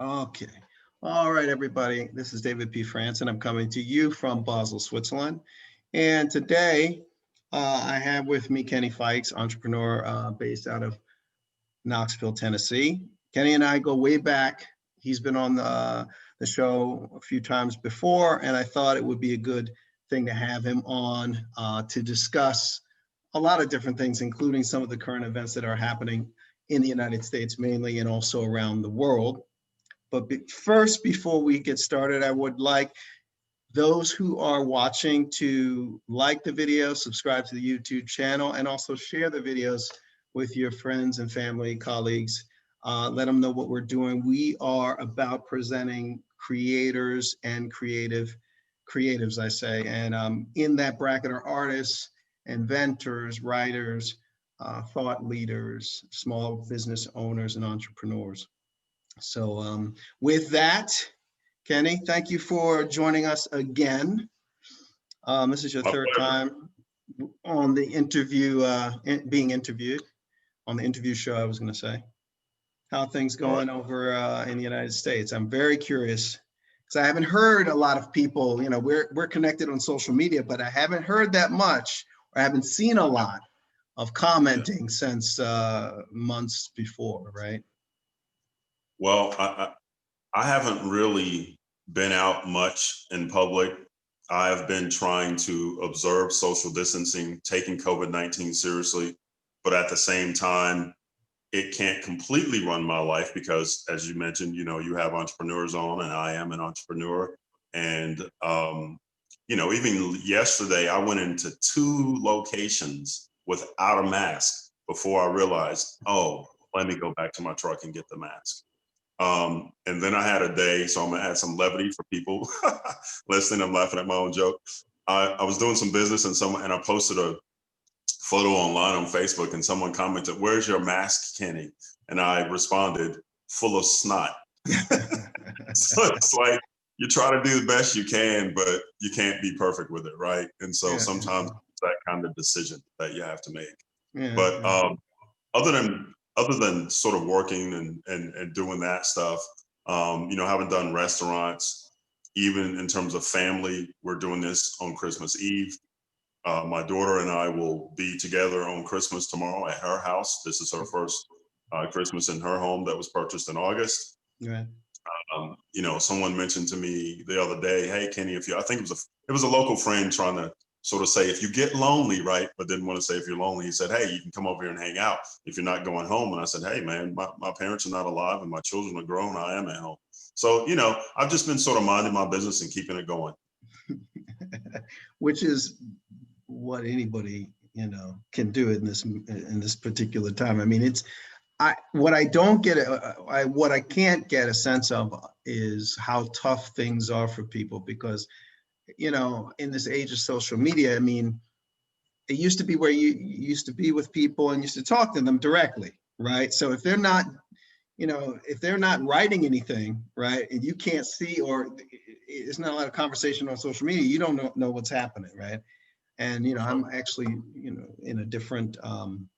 Okay. All right, everybody. This is David P. France, and I'm coming to you from Basel, Switzerland. And today, I have with me Kenny Fikes, entrepreneur based out of Knoxville, Tennessee. Kenny and I go way back. He's been on the show a few times before, and I thought it would be a good thing to have him on to discuss a lot of different things, including some of the current events that are happening in the United States mainly, and also around the world. But first, before we get started, I would like those who are watching to like the video, subscribe to the YouTube channel, and also share the videos with your friends and family, colleagues. Let them know what we're doing. We are about presenting creators and creatives, I say. And in that bracket are artists, inventors, writers, thought leaders, small business owners, and entrepreneurs. So with that, Kenny, thank you for joining us again. This is your third time on the interview, being interviewed on the interview show, I was going to say. How are things going over in the United States? I'm very curious because I haven't heard a lot of people, we're connected on social media, but I haven't heard that much, or I haven't seen a lot of commenting since months before, right? Well, I haven't really been out much in public. I've been trying to observe social distancing, taking COVID-19 seriously, but at the same time, it can't completely run my life because, as you mentioned, you have entrepreneurs on, and I am an entrepreneur. And, even yesterday, I went into 2 locations without a mask before I realized, oh, let me go back to my truck and get the mask. And then I had a day, so I'm gonna add some levity for people listening. I'm laughing at my own joke. I was doing some business and I posted a photo online on Facebook, and someone commented, "Where's your mask, Kenny?" And I responded, "Full of snot." So it's like you try to do the best you can, but you can't be perfect with it, right? And so sometimes it's that kind of decision that you have to make. But other than sort of working and doing that stuff, haven't done restaurants, even in terms of family. We're doing this on Christmas Eve. My daughter and I will be together on Christmas tomorrow at her house. This is her first Christmas in her home that was purchased in August. Right. Someone mentioned to me the other day, "Hey, Kenny, I think it was a local friend trying to sort of say, if you get lonely, right, but didn't want to say if you're lonely, he said, hey, you can come over here and hang out if you're not going home." And I said, hey, man, my parents are not alive and my children are grown. I am at home. So, I've just been sort of minding my business and keeping it going. Which is what anybody, can do in this particular time. I mean, what I can't get a sense of is how tough things are for people, because in this age of social media, I mean, it used to be where you used to be with people and used to talk to them directly, right? So if they're not, if they're not writing anything, right, and you can't see, or it's not a lot of conversation on social media, you don't know what's happening, right? And I'm actually, in a different, I'm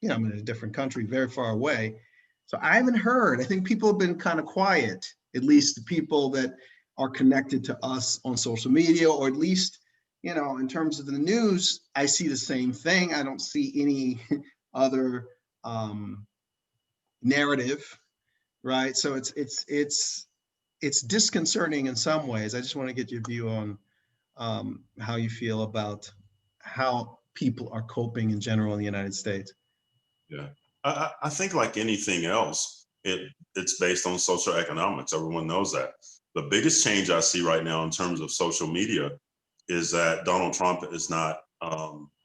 in a different country, very far away. So I haven't heard. I think people have been kind of quiet, at least the people that are connected to us on social media, or at least, in terms of the news, I see the same thing. I don't see any other narrative, right? So it's disconcerting in some ways. I just want to get your view on how you feel about how people are coping in general in the United States. Yeah, I think like anything else, it's based on social economics. Everyone knows that. The biggest change I see right now in terms of social media is that Donald Trump is not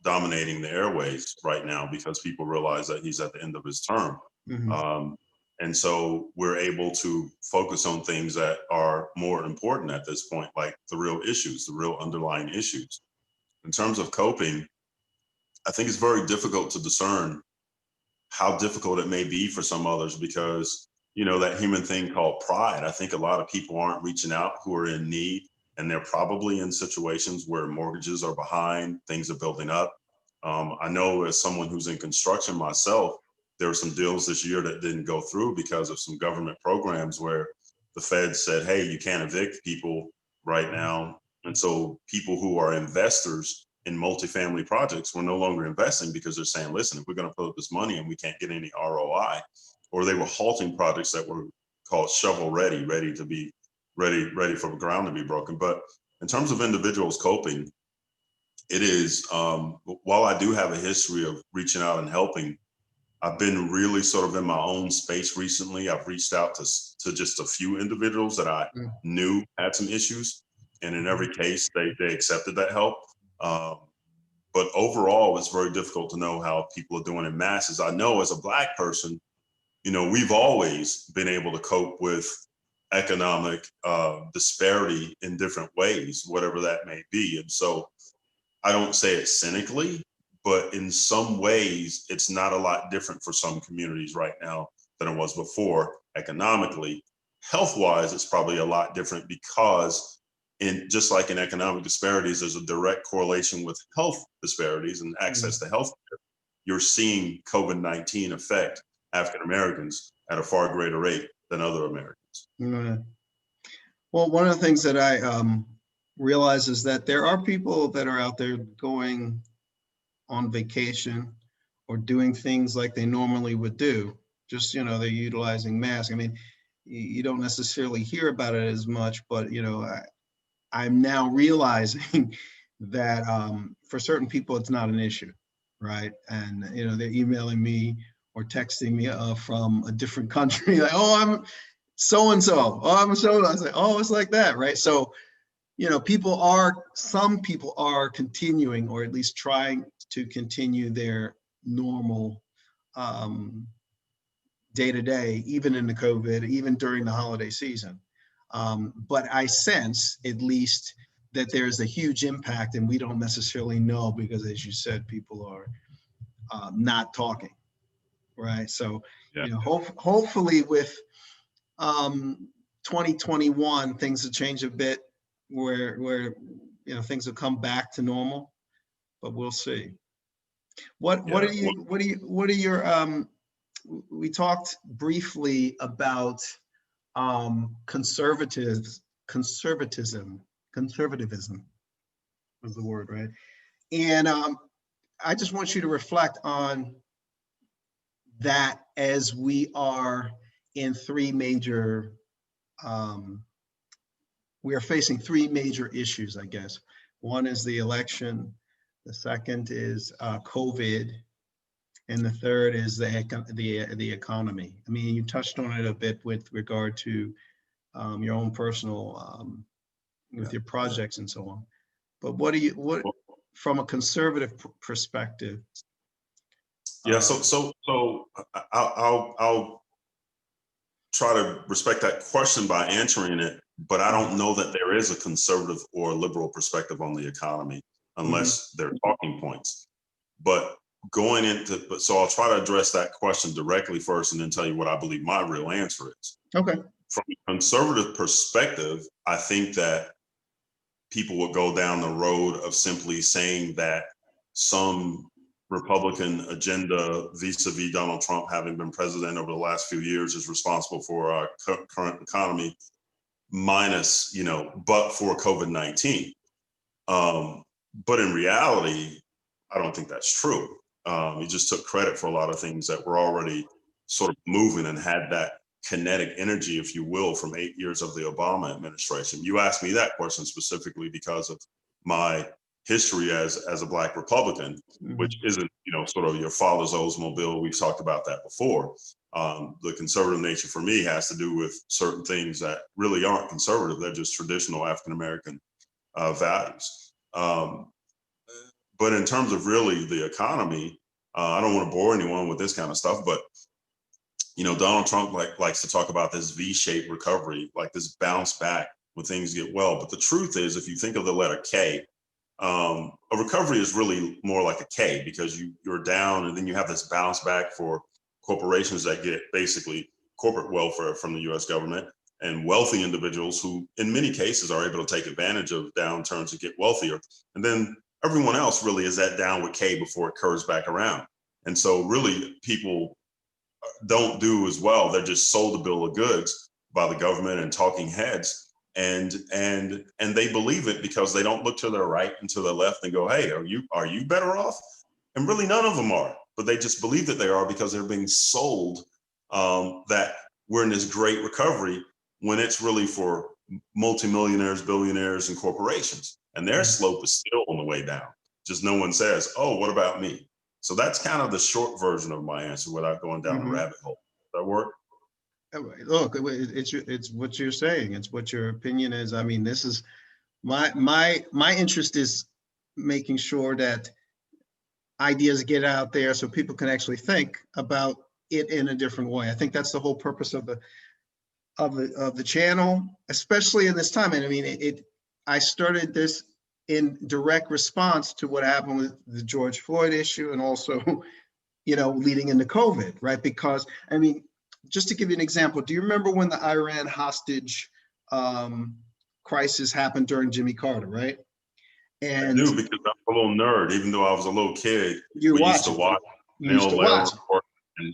dominating the airways right now because people realize that he's at the end of his term. Mm-hmm. And so we're able to focus on things that are more important at this point, like the real issues, the real underlying issues. In terms of coping, I think it's very difficult to discern how difficult it may be for some others because, that human thing called pride. I think a lot of people aren't reaching out who are in need, and they're probably in situations where mortgages are behind, things are building up. I know as someone who's in construction myself, there were some deals this year that didn't go through because of some government programs where the Fed said, hey, you can't evict people right now. And so people who are investors in multifamily projects were no longer investing because they're saying, listen, if we're going to put up this money and we can't get any ROI, or they were halting projects that were called shovel ready, ready for the ground to be broken. But in terms of individuals coping, it is, while I do have a history of reaching out and helping, I've been really sort of in my own space recently. I've reached out to just a few individuals that I knew had some issues. And in every case, they accepted that help. But overall, it's very difficult to know how people are doing in masses. I know as a Black person, you know, we've always been able to cope with economic disparity in different ways, whatever that may be. And so I don't say it cynically, but in some ways, it's not a lot different for some communities right now than it was before economically. Health-wise, it's probably a lot different because just like in economic disparities, there's a direct correlation with health disparities and access to health care. You're seeing COVID-19 affect African Americans at a far greater rate than other Americans. Well, one of the things that I realize is that there are people that are out there going on vacation or doing things like they normally would do. Just, you know, they're utilizing masks. I mean, you don't necessarily hear about it as much, but, you know, I'm now realizing that for certain people, it's not an issue, right? And, you know, they're emailing me or texting me from a different country, like, oh, I'm so-and-so, oh, I'm so-and-so. I was like, oh, it's like that, right? So, you know, some people are continuing, or at least trying to continue their normal day-to-day, even in the COVID, even during the holiday season. But I sense, at least, that there's a huge impact, and we don't necessarily know because, as you said, people are not talking, right? So, you know, hopefully with 2021, things will change a bit, where you know, things will come back to normal, but we'll see. What are your we talked briefly about conservatism was the word, right? And I just want you to reflect on that as we are in we are facing three major issues, I guess. One is the election, the second is COVID, and the third is the economy. I mean, you touched on it a bit with regard to your own personal, with your projects and so on. But what from a conservative perspective? Yeah, so I'll try to respect that question by answering it, but I don't know that there is a conservative or liberal perspective on the economy unless they're talking points. But so I'll try to address that question directly first and then tell you what I believe my real answer is. Okay. From a conservative perspective, I think that people would go down the road of simply saying that some Republican agenda vis-a-vis Donald Trump having been president over the last few years is responsible for our current economy, minus, you know, but for COVID-19. But in reality, I don't think that's true. He just took credit for a lot of things that were already sort of moving and had that kinetic energy, if you will, from 8 years of the Obama administration. You asked me that question specifically because of my history as a Black Republican, which isn't, you know, sort of your father's Oldsmobile. We've talked about that before. The conservative nature for me has to do with certain things that really aren't conservative. They're just traditional African-American values. But in terms of really the economy, I don't want to bore anyone with this kind of stuff, but you know, Donald Trump likes to talk about this V-shaped recovery, like this bounce back when things get well. But the truth is, if you think of the letter K, a recovery is really more like a K, because you're down and then you have this bounce back for corporations that get basically corporate welfare from the US government, and wealthy individuals who in many cases are able to take advantage of downturns to get wealthier. And then everyone else really is that downward K before it curves back around. And so really people don't do as well. They're just sold a bill of goods by the government and talking heads, and they believe it because they don't look to their right and to their left and go, hey, are you better off? And really none of them are, but they just believe that they are because they're being sold that we're in this great recovery, when it's really for multimillionaires, billionaires, and corporations. And their slope is still on the way down. Just no one says, oh, what about me? So that's kind of the short version of my answer without going down a rabbit hole. Does that work? Look, it's what you're saying. It's what your opinion is. I mean, this is my interest is making sure that ideas get out there so people can actually think about it in a different way. I think that's the whole purpose of the channel, especially in this time. And I mean, I started this in direct response to what happened with the George Floyd issue, and also, leading into COVID, right? Because, I mean, just to give you an example, do you remember when the Iran hostage crisis happened during Jimmy Carter, right? And I do, because I'm a little nerd. Even though I was a little kid, we used to watch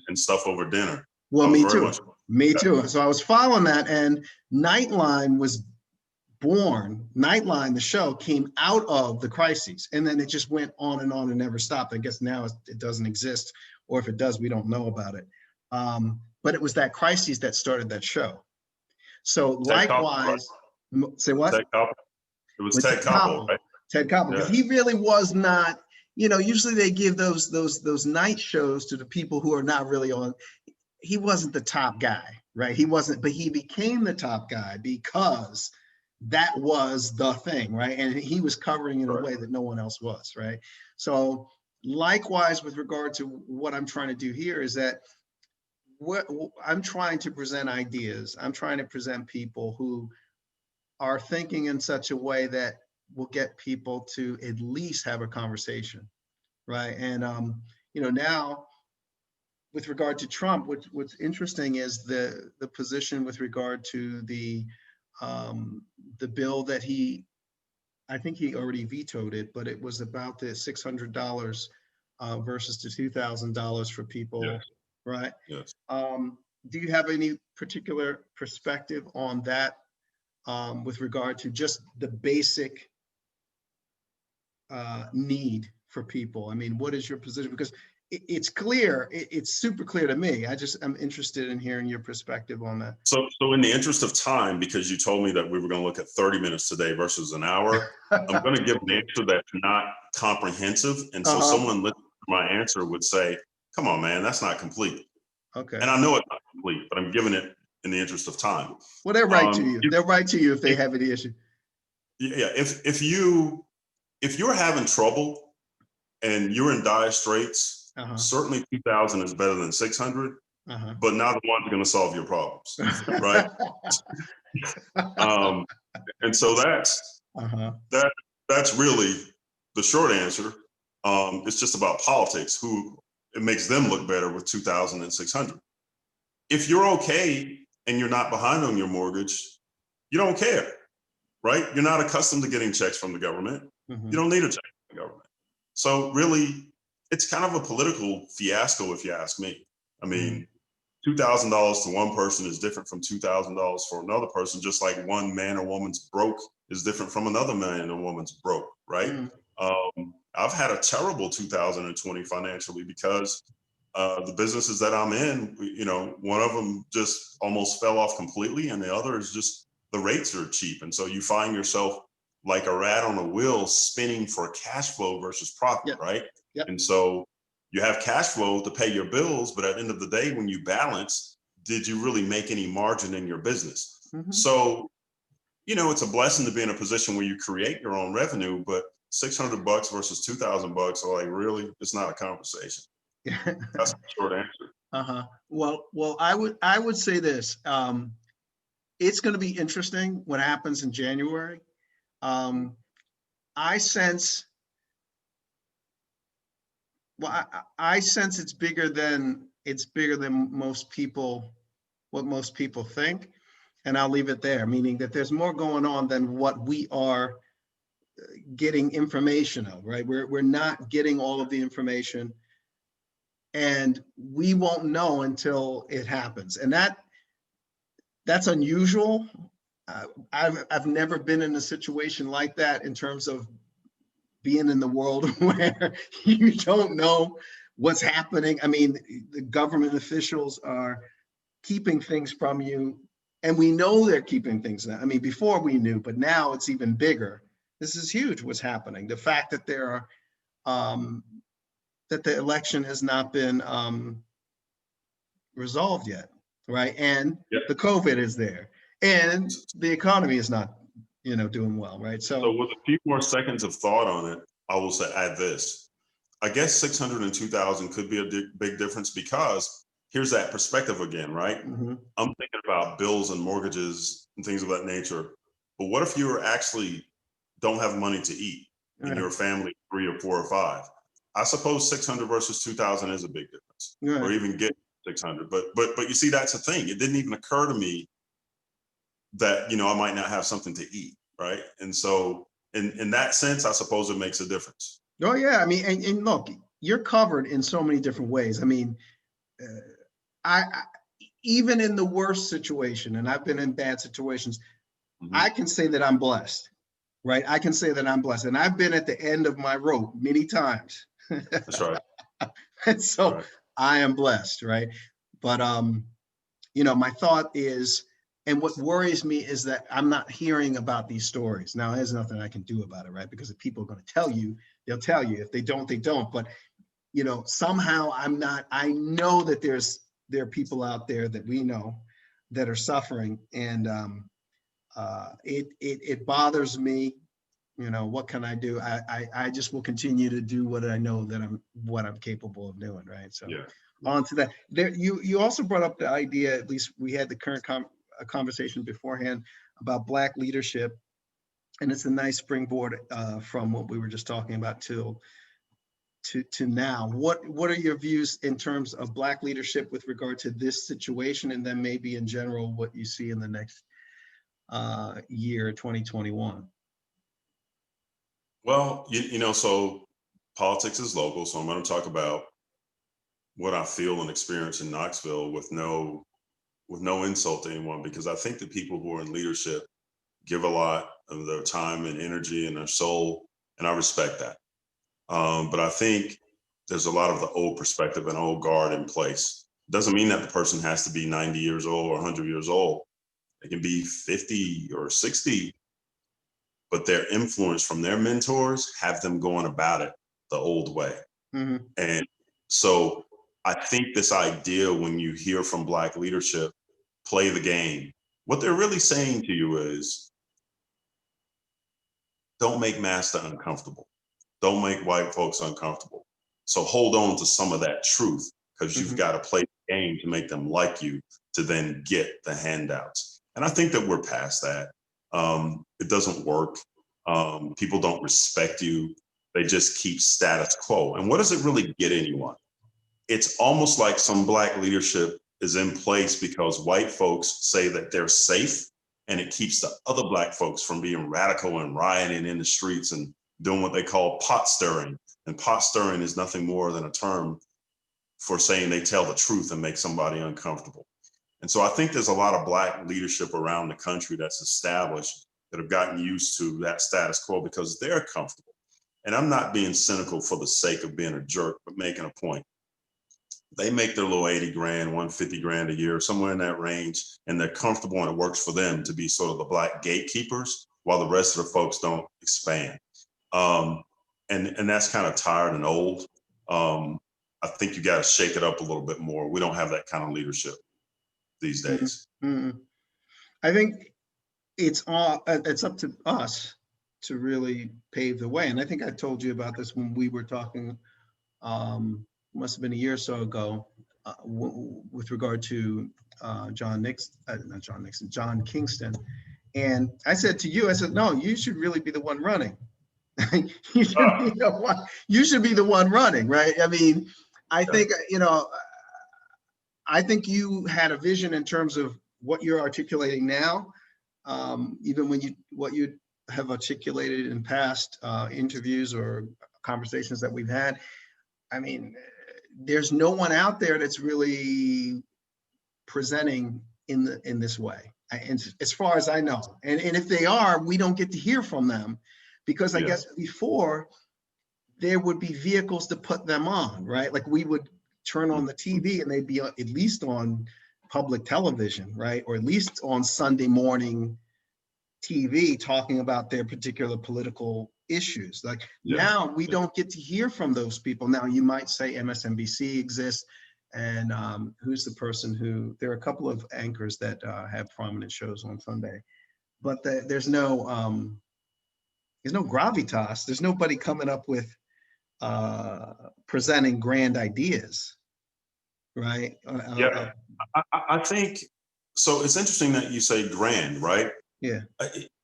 and stuff over dinner. Well, me too. Me too. So I was following that, and Nightline was born. Nightline, the show, came out of the crises, and then it just went on and never stopped. I guess now it doesn't exist, or if it does, we don't know about it. But it was that crisis that started that show. So likewise, say what? Ted Koppel. It was Ted Koppel, right? Ted Koppel, because he really was not. Usually they give those night shows to the people who are not really on. He wasn't the top guy, right? He wasn't, but he became the top guy because that was the thing, right? And he was covering in a way that no one else was, right? So likewise, with regard to what I'm trying to do here, is that I'm trying to present ideas. I'm trying to present people who are thinking in such a way that will get people to at least have a conversation, right? And now, with regard to Trump, what's interesting is the position with regard to the bill that I think he already vetoed it, but it was about the $600 versus the $2,000 for people, yes. Right? Yes. Do you have any particular perspective on that with regard to just the basic need for people? I mean, what is your position? Because it's clear, it's super clear to me. I'm interested in hearing your perspective on that. So in the interest of time, because you told me that we were going to look at 30 minutes today versus an hour, I'm going to give an answer that's not comprehensive. And so someone listening to my answer would say, come on, man, that's not complete. Okay. And I know it's not complete, but I'm giving it in the interest of time. Well, they'll write to you. They'll write to you if they have any issue. Yeah. If you're having trouble and you're in dire straits, certainly 2,000 is better than 600, but not the ones going to solve your problems, right? And so that's really the short answer. It's just about politics. It makes them look better with 2,000 and 600. If you're okay and you're not behind on your mortgage, you don't care, right? You're not accustomed to getting checks from the government. You don't need a check from the government. So really, it's kind of a political fiasco, if you ask me. I mean, $2,000 to one person is different from $2,000 for another person, just like one man or woman's broke is different from another man or woman's broke, right? I've had a terrible 2020 financially because the businesses that I'm in, one of them just almost fell off completely, and the other is just the rates are cheap. And so you find yourself like a rat on a wheel spinning for cash flow versus profit, right? And so you have cash flow to pay your bills, but at the end of the day, when you balance, did you really make any margin in your business? So, it's a blessing to be in a position where you create your own revenue, but $600 versus $2,000 are like, really, it's not a conversation. That's the short answer. Well, I would say this. It's going to be interesting what happens in January. I sense it's bigger than most people, what most people think. And I'll leave it there, meaning that there's more going on than what we are getting information of, right? We're not getting all of the information. and we won't know until it happens. And that's unusual. I've never been in a situation like that in terms of being in the world where you don't know what's happening. I mean, the government officials are keeping things from you, and we know they're keeping things. I mean, before we knew, but now it's even bigger. This is huge what's happening. The fact that there are that the election has not been resolved yet, right? And Yep. the COVID is there, and the economy is not, doing well, right? So with a few more seconds of thought on it, I will say add this. I guess 600 and 2,000 could be a big difference because here's that perspective again, right? Mhm. I'm thinking about bills and mortgages and things of that nature. But what if you actually don't have money to eat and Right. your family 3 or 4 or 5? I suppose 600 versus 2,000 is a big difference, Right. or even get 600. But you see, that's the thing. It didn't even occur to me that I might not have something to eat, right? And so in that sense, I suppose it makes a difference. Oh yeah, I mean, and look, you're covered in so many different ways. I mean, uh, I even in the worst situation, and I've been in bad situations, Mhm. I can say that I'm blessed, right? I can say that I'm blessed, and I've been at the end of my rope many times. That's right. And so Right. I am blessed, right? But my thought is, and what worries me is that I'm not hearing about these stories. Now, there's nothing I can do about it, right? Because if people are going to tell you, they'll tell you. If they don't, they don't. But somehow I'm not. I know that there are people out there that we know that are suffering, and it bothers me. What can I do? I just will continue to do what I know that I'm capable of doing, right? So Yeah. on to that. There, you also brought up the idea. At least we had the current conversation beforehand about Black leadership, and it's a nice springboard from what we were just talking about to now. What are your views in terms of Black leadership with regard to this situation, and then maybe in general what you see in the next year, 2021? Well, so politics is local, so I'm going to talk about what I feel and experience in Knoxville with no insult to anyone, because I think the people who are in leadership give a lot of their time and energy and their soul, and I respect that. But I think there's a lot of the old perspective and old guard in place. Doesn't mean that the person has to be 90 years old or 100 years old. They can be 50 or 60, but their influence from their mentors have them going about it the old way. Mm-hmm. And so I think this idea, when you hear from Black leadership, play the game, what they're really saying to you is, don't make master uncomfortable. Don't make white folks uncomfortable. So hold on to some of that truth, because you've Mm-hmm. got to play the game to make them like you, to then get the handouts. And I think that we're past that. It doesn't work. People don't respect you. They just keep status quo. And what does it really get anyone? It's almost like some Black leadership is in place because white folks say that they're safe, and it keeps the other Black folks from being radical and rioting in the streets and doing what they call pot stirring. And pot stirring is nothing more than a term for saying they tell the truth and make somebody uncomfortable. And so I think there's a lot of Black leadership around the country that's established that have gotten used to that status quo because they're comfortable. And I'm not being cynical for the sake of being a jerk, but making a point. They make their little 80 grand, 150 grand a year, somewhere in that range, and they're comfortable, and it works for them to be sort of the Black gatekeepers while the rest of the folks don't expand. Um, and that's kind of tired and old. I think you got to shake it up a little bit more. We don't have that kind of leadership these days. Mm-hmm. I think it's up to us to really pave the way. And I think I told you about this when we were talking, must have been a year or so ago, with regard to John Kingston. And I said to you, I said, no, you should really be the one running. You should be the one. You should be the one running, right? I mean, I think I think you had a vision in terms of what you're articulating now, even when what you have articulated in past interviews or conversations that we've had. I mean, there's no one out there that's really presenting in this way, and as far as I know. And if they are, we don't get to hear from them, because I guess before there would be vehicles to put them on, right? Like we would turn on the TV and they'd be at least on public television, right? Or at least on Sunday morning TV talking about their particular political issues. Like now we don't get to hear from those people. Now you might say MSNBC exists, and who's the person who, there are a couple of anchors that have prominent shows on Sunday, but there's no gravitas. There's nobody coming up with presenting grand ideas, right? I think so. It's interesting that you say grand, right? Yeah.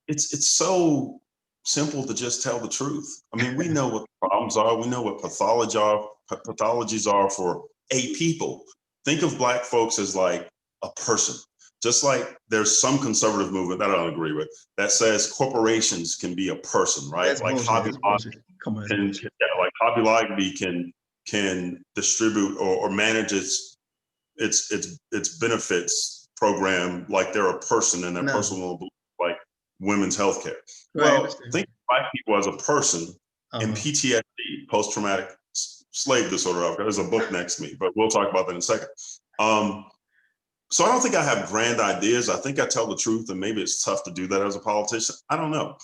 It's so simple to just tell the truth. I mean, we know what the problems are. We know what pathologies are for a people. Think of Black folks as like a person. Just like there's some conservative movement that I don't agree with that says corporations can be a person, right? That's like bullshit. Hobby Lobby can distribute or manage its benefits program like they're a person, and that person will be like women's health care. Right, well, think of Black people as a person in PTSD, post-traumatic slave disorder. There's a book next to me, but we'll talk about that in a second. So I don't think I have grand ideas. I think I tell the truth, and maybe it's tough to do that as a politician. I don't know.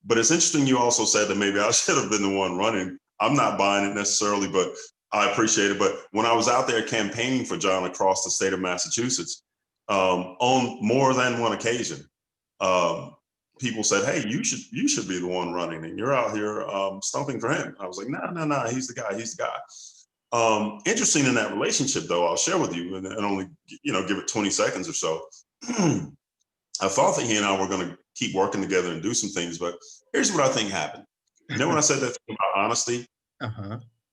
But it's interesting you also said that maybe I should have been the one running. I'm not buying it necessarily, but I appreciate it. But when I was out there campaigning for John across the state of Massachusetts, on more than one occasion, people said, "Hey, you should be the one running, and you're out here stumping for him." I was like, "No, he's the guy. He's the guy." Interesting in that relationship, though, I'll share with you, and only give it 20 seconds or so. I thought that he and I were going to keep working together and do some things, but here's what I think happened. When I said that thing about honesty, I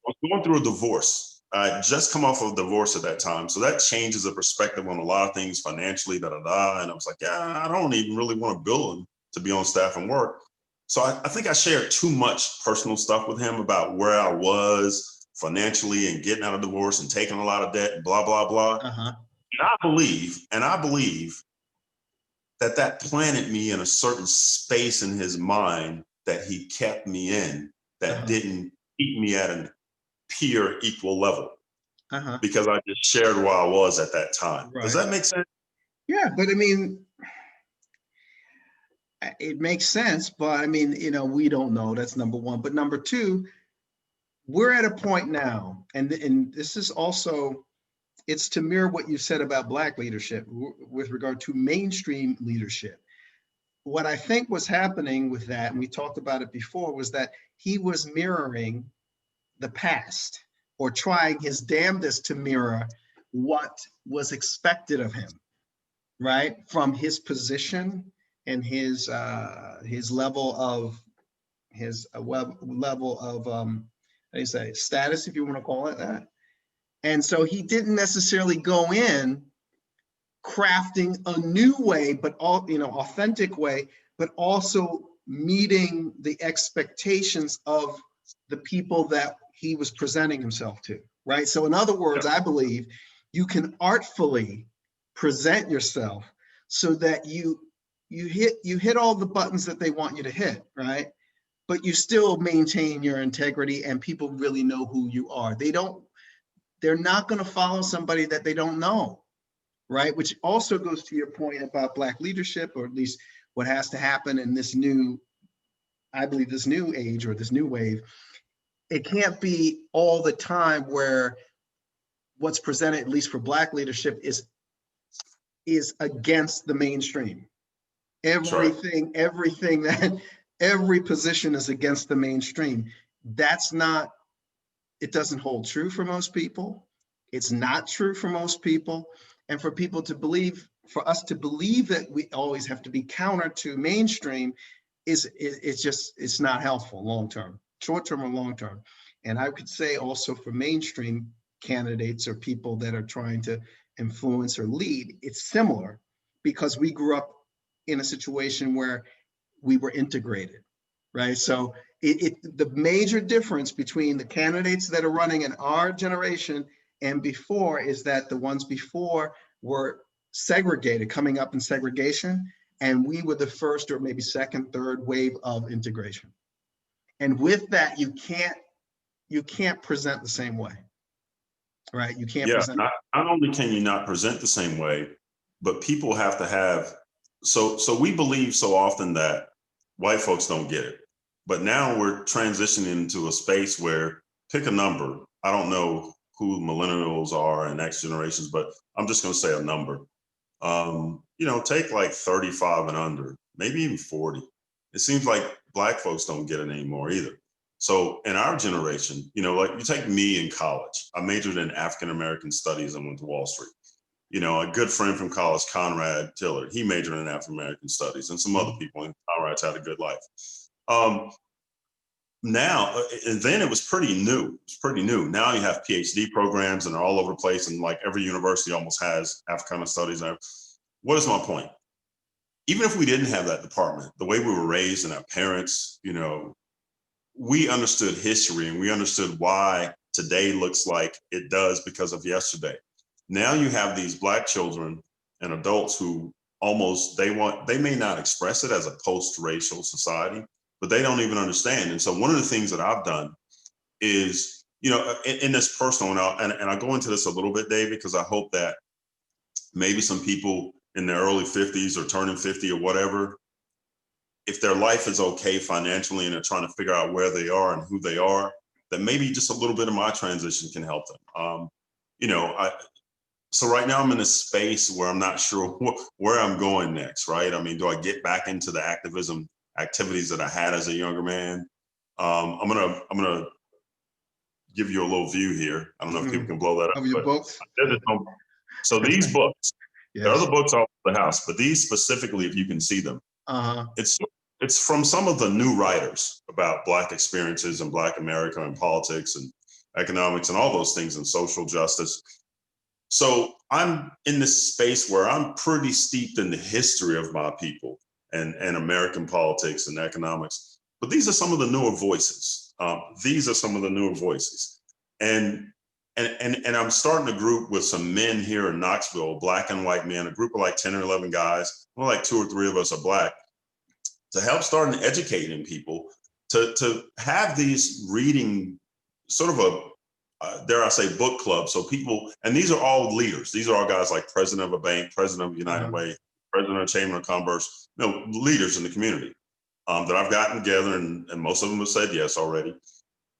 was going through a divorce. I had just come off of a divorce at that time, so that changes the perspective on a lot of things financially. And I was like, yeah, I don't even really want to bill him to be on staff and work. So I think I shared too much personal stuff with him about where I was financially and getting out of divorce and taking a lot of debt and blah, blah, blah. And I believe that planted me in a certain space in his mind that he kept me in, that didn't keep me at a peer equal level, because I just shared where I was at that time. Right. Does that make sense? Yeah, but I mean, it makes sense, but I mean, we don't know. That's number one. But number two, we're at a point now, and this is also, it's to mirror what you said about Black leadership with regard to mainstream leadership. What I think was happening with that, and we talked about it before, was that he was mirroring the past, or trying his damnedest to mirror what was expected of him, right? From his position and his level of status, if you want to call it that. And so he didn't necessarily go in crafting a new way, but authentic way, but also meeting the expectations of the people that he was presenting himself to, right? So in other words, I believe you can artfully present yourself so that you hit all the buttons that they want you to hit, right? But you still maintain your integrity, and people really know who you are. They're not going to follow somebody that they don't know, right? Which also goes to your point about Black leadership, or at least what has to happen in this new, I believe, this new age or this new wave. It can't be all the time where what's presented, at least for Black leadership, is against the mainstream. Every position is against the mainstream. It doesn't hold true for most people. It's not true for most people. And for us to believe that we always have to be counter to mainstream it's not helpful long-term, short-term or long-term. And I could say also for mainstream candidates or people that are trying to influence or lead, it's similar, because we grew up in a situation where we were integrated, right? So the major difference between the candidates that are running in our generation and before is that the ones before were segregated, coming up in segregation, and we were the first or maybe second, third wave of integration. And with that, you can't present the same way, right? You can't present. Not only can you not present the same way, but people have to have, so we believe so often that white folks don't get it. But now we're transitioning into a space where, pick a number. I don't know who millennials are and next generations, but I'm just going to say a number. Take like 35 and under, maybe even 40. It seems like Black folks don't get it anymore either. So in our generation, like you take me in college, I majored in African-American studies and went to Wall Street. A good friend from college, Conrad Tiller, he majored in African-American studies, and some other people, and Conrad's had a good life. Now, and then it was pretty new. Now you have PhD programs and they're all over the place, and like every university almost has Africana studies. What is my point? Even if we didn't have that department, the way we were raised and our parents, we understood history and we understood why today looks like it does because of yesterday. Now you have these Black children and adults who they may not express it as a post-racial society, but they don't even understand. And so one of the things that I've done is, in this personal, and I'll go into this a little bit, David, because I hope that maybe some people in their early 50s or turning 50 or whatever, if their life is okay financially and they're trying to figure out where they are and who they are, that maybe just a little bit of my transition can help them. So right now I'm in a space where I'm not sure where I'm going next, right? I mean, do I get back into the activism activities that I had as a younger man? I'm gonna give you a little view here. I don't know if people can blow that up. Of your books? So these books, yes. There are other books all over the house, but these specifically, if you can see them, it's from some of the new writers about Black experiences and Black America and politics and economics and all those things and social justice. So I'm in this space where I'm pretty steeped in the history of my people and American politics and economics. But these are some of the newer voices. And I'm starting a group with some men here in Knoxville, Black and white men, a group of like 10 or 11 guys, well, like 2 or 3 of us are Black, to help start educating people to have these reading sort of dare I say, book club. So people, and these are all leaders. These are all guys like president of a bank, president of United Way, president of Chamber of Commerce, leaders in the community that I've gotten together, and most of them have said yes already.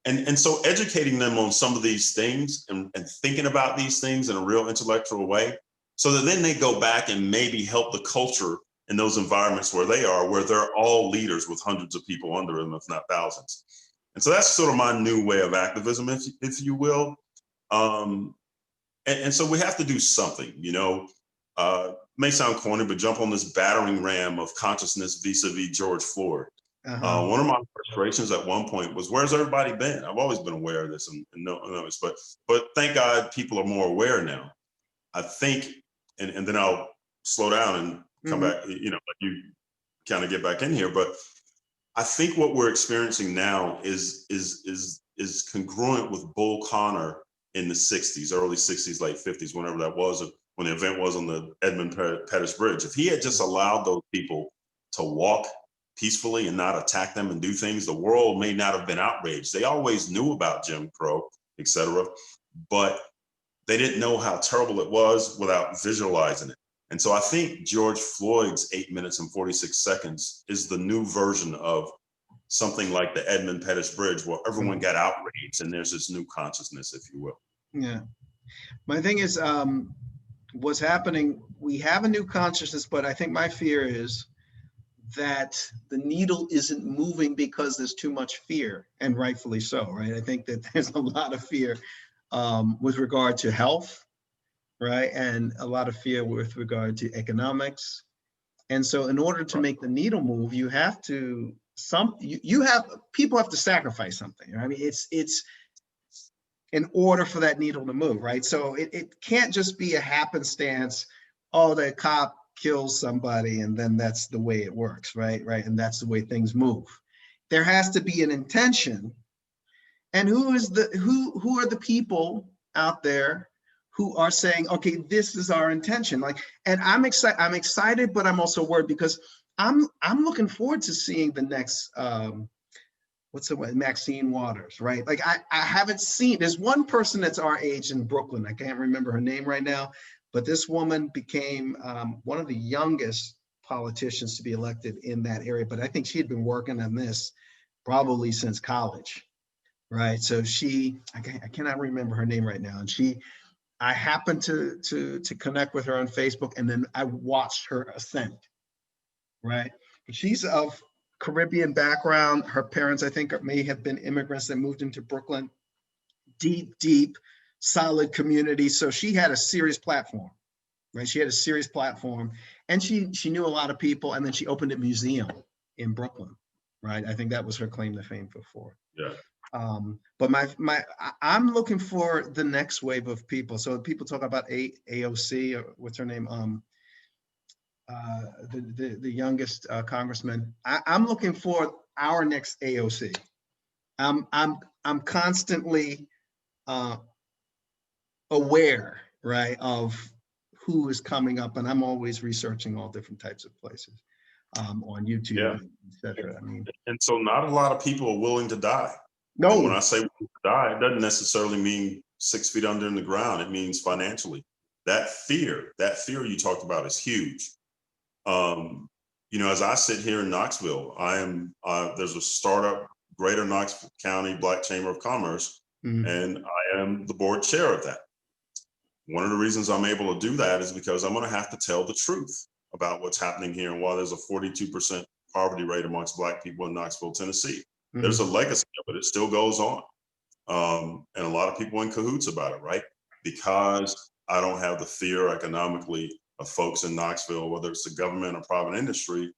And so educating them on some of these things and thinking about these things in a real intellectual way, so that then they go back and maybe help the culture in those environments where they are, where they're all leaders with hundreds of people under them, if not thousands. And so that's sort of my new way of activism, if you will. And so we have to do something, may sound corny, but jump on this battering ram of consciousness vis-a-vis George Floyd. One of my frustrations at one point was, where's everybody been? I've always been aware of this and noticed, but thank God people are more aware now. I think, and then I'll slow down and come back, let you kind of get back in here. But I think what we're experiencing now is congruent with Bull Connor in the 60s, early 60s, late 50s, whenever that was, when the event was on the Edmund Pettus Bridge. If he had just allowed those people to walk peacefully and not attack them and do things, the world may not have been outraged. They always knew about Jim Crow, et cetera, but they didn't know how terrible it was without visualizing it. And so I think George Floyd's 8 minutes and 46 seconds is the new version of something like the Edmund Pettus Bridge, where everyone got outraged and there's this new consciousness, if you will. Yeah. My thing is, what's happening, we have a new consciousness, but I think my fear is that the needle isn't moving because there's too much fear, and rightfully so, right? I think that there's a lot of fear with regard to health, right? And a lot of fear with regard to economics. And so in order to make the needle move, you have to, people have to sacrifice something. Right? I mean, it's in order for that needle to move, right? So it can't just be a happenstance, oh, the cop kills somebody and then that's the way it works, right? And that's the way things move. There has to be an intention. And who are the people out there who are saying, okay, this is our intention. Like, and I'm excited, but I'm also worried because I'm looking forward to seeing the next, what's the one, Maxine Waters, right? Like I haven't seen, there's one person that's our age in Brooklyn. I can't remember her name right now, but this woman became one of the youngest politicians to be elected in that area. But I think she had been working on this probably since college, right? So I cannot remember her name right now. And I happened to connect with her on Facebook, and then I watched her ascend, right? She's of Caribbean background. Her parents, I think, may have been immigrants that moved into Brooklyn. Deep, solid community. So she had a serious platform, right? She had a serious platform, and she knew a lot of people. And then she opened a museum in Brooklyn, right? I think that was her claim to fame before. Yeah. But I'm looking for the next wave of people. So people talk about AOC, or what's her name? The youngest congressman. I'm looking for our next AOC. I'm constantly aware, right, of who is coming up, and I'm always researching all different types of places on YouTube, Yeah. etc. I mean, And so not a lot of people are willing to die. no. And when I say willing to die, it doesn't necessarily mean 6 feet under in the ground. It means financially. That fear you talked about is huge. You know, as I sit here in Knoxville, there's a startup, Greater Knoxville County Black Chamber of Commerce, and I am the board chair of that. One of the reasons I'm able to do that is because I'm going to have to tell the truth about what's happening here and why there's a 42% poverty rate amongst Black people in Knoxville, Tennessee. There's a legacy of it. It still goes on. And a lot of people in cahoots about it, right? Because I don't have the fear economically of folks in Knoxville, whether it's the government or private industry.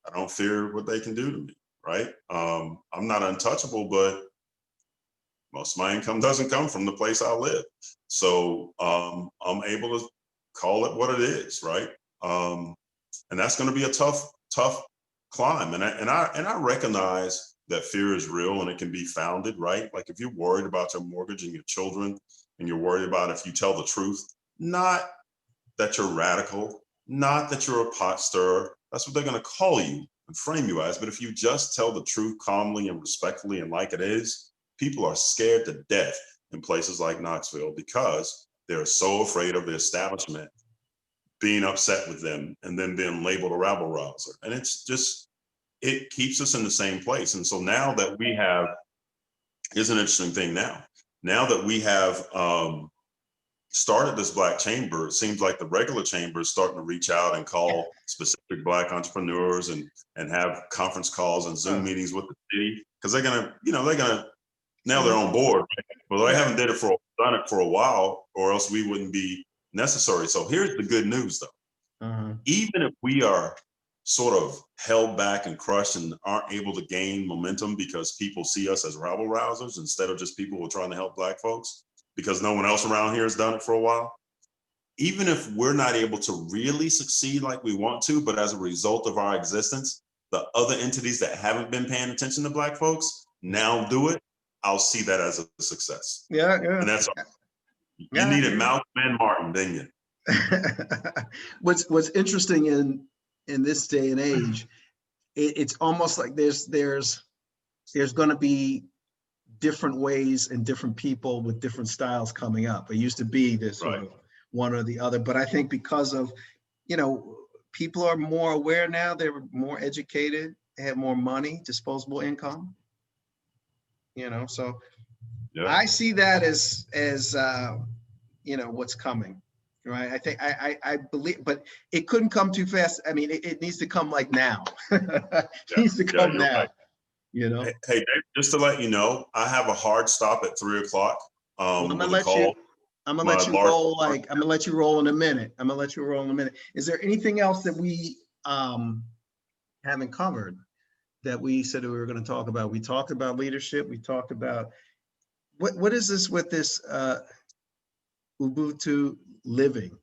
I don't fear what they can do to me, right? I'm not untouchable, but most of my income doesn't come from the place I live. So I'm able to call it what it is, right? And that's going to be a tough climb. And I recognize that fear is real and it can be founded, right? Like if you're worried about your mortgage and your children, and you're worried about if you tell the truth, not that you're radical, not that you're a pot stirrer, that's what they're going to call you and frame you as. But if you just tell the truth calmly and respectfully and like it is, people are scared to death in places like Knoxville because they're so afraid of the establishment being upset with them and then being labeled a rabble rouser. And it's just, it keeps us in the same place. And so now that we have, here's an interesting thing now that we have started this Black chamber, it seems like the regular chamber is starting to reach out and call specific Black entrepreneurs and have conference calls and Zoom meetings with the city, because they're gonna, now they're on board. Right? Well, they haven't done it for a while, or else we wouldn't be necessary. So here's the good news, though. Even if we are sort of held back and crushed and aren't able to gain momentum because people see us as rabble rousers instead of just people who are trying to help Black folks, because no one else around here has done it for a while. Even if we're not able to really succeed like we want to, but as a result of our existence, the other entities that haven't been paying attention to Black folks now do it, I'll see that as a success. Yeah. And that's all. You needed Malcolm and Martin, didn't you? What's interesting in this day and age, it's almost like there's going to be different ways and different people with different styles coming up. It used to be this sort of one or the other, but I think because of, people are more aware now, they're more educated, they have more money, disposable income, so I see that as what's coming. Right. I think I believe, but it couldn't come too fast. I mean, it needs to come like now. It needs to come now. Right. Hey, Dave, just to let you know, I have a hard stop at 3 o'clock. I'm gonna let you roll. I'm gonna let you roll in a minute. Is there anything else that we haven't covered that we said we were going to talk about? We talked about leadership. We talked about what is this with this Ubuntu living?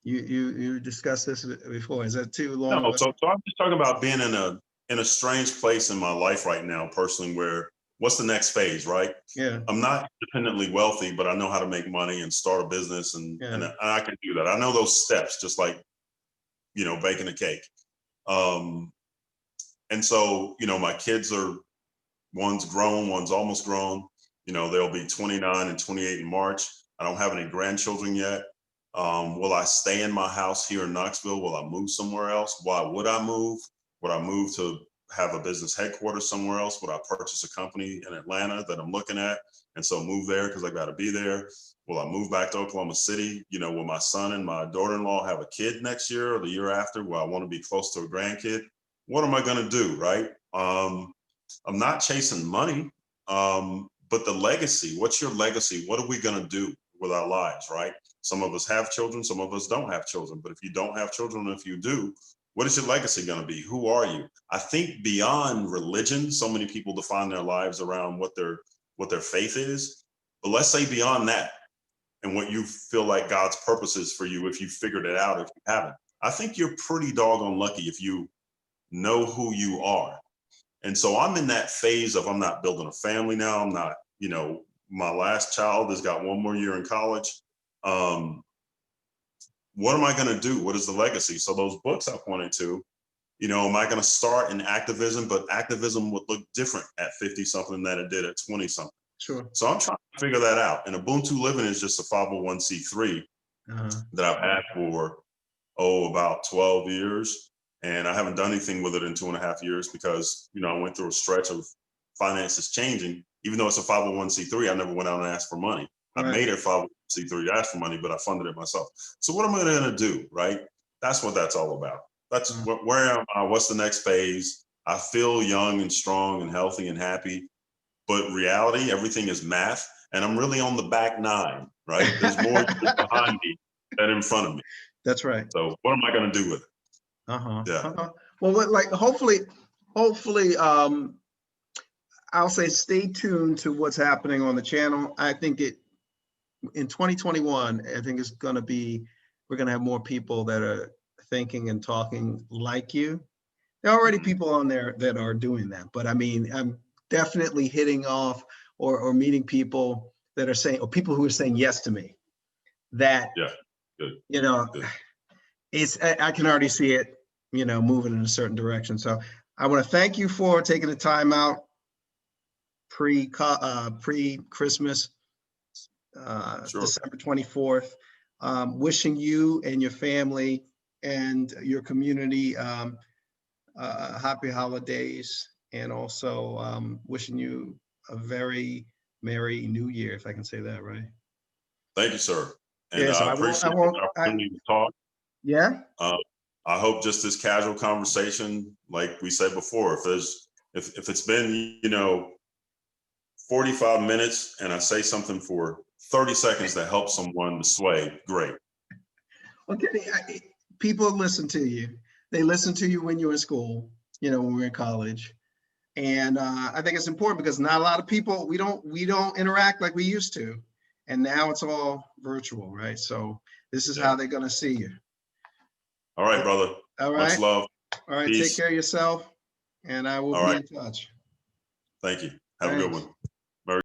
You discussed this before. Is that too long? No, so I'm just talking about being in a strange place in my life right now, personally, where what's the next phase, right? Yeah. I'm not independently wealthy, but I know how to make money and start a business, and I can do that. I know those steps, just like, you know, baking a cake. And so, you know, my kids are, one's grown, one's almost grown. You know, they'll be 29 and 28 in March. I don't have any grandchildren yet. Will I stay in my house here in Knoxville? Will I move somewhere else? Why would I move? Would I move to have a business headquarters somewhere else? Would I purchase a company in Atlanta that I'm looking at, and so move there because I got to be there? Will I move back to Oklahoma City? You know, will my son and my daughter-in-law have a kid next year or the year after? Will I want to be close to a grandkid? What am I going to do, right? I'm not chasing money, but the legacy. What's your legacy? What are we going to do with our lives, right? Some of us have children, some of us don't have children. But if you don't have children, if you do, what is your legacy going to be? Who are you? I think beyond religion, so many people define their lives around what their faith is. But let's say beyond that, and what you feel like God's purpose is for you, if you figured it out, if you haven't, I think you're pretty doggone lucky if you know who you are. And so I'm in that phase of, I'm not building a family now. I'm not, you know, my last child has got one more year in college. What am I going to do? What is the legacy? So those books I pointed to, you know, am I going to start in activism? But activism would look different at 50 something than it did at 20 something. Sure. So I'm trying to figure that out. And Ubuntu Living is just a 501c3 that I've had for, about 12 years. And I haven't done anything with it in 2.5 years because, you know, I went through a stretch of finances changing. Even though it's a 501c3, I never went out and asked for money. I made it 501c3 to ask for money, but I funded it myself. So what am I going to do, right? That's what that's all about. That's where am I? What's the next phase? I feel young and strong and healthy and happy. But reality, everything is math. And I'm really on the back nine, right? There's more behind me than in front of me. That's right. So what am I going to do with it? Well, like hopefully, I'll say stay tuned to what's happening on the channel. I think in 2021, I think it's going to be, we're going to have more people that are thinking and talking like you. There are already people on there that are doing that, but I mean, I'm definitely hitting off or meeting people that are saying, or people who are saying yes to me, that, you know, I can already see it, you know, moving in a certain direction. So I want to thank you for taking the time out pre-Christmas, December 24th. Wishing you and your family and your community happy holidays, and also wishing you a very Merry New Year, if I can say that right. Thank you, sir. And so I appreciate the opportunity to talk. Yeah. I hope just this casual conversation, like we said before, if it's been, you know, 45 minutes and I say something for 30 seconds that helps someone to sway, great. Okay, people listen to you. They listen to you when you're in school, you know, when we're in college. And I think it's important because not a lot of people, we don't interact like we used to. And now it's all virtual, right? So this is how they're going to see you. All right, brother. All right. Much love. All right. Peace. Take care of yourself, and I will be in touch. Thank you. Have a good one.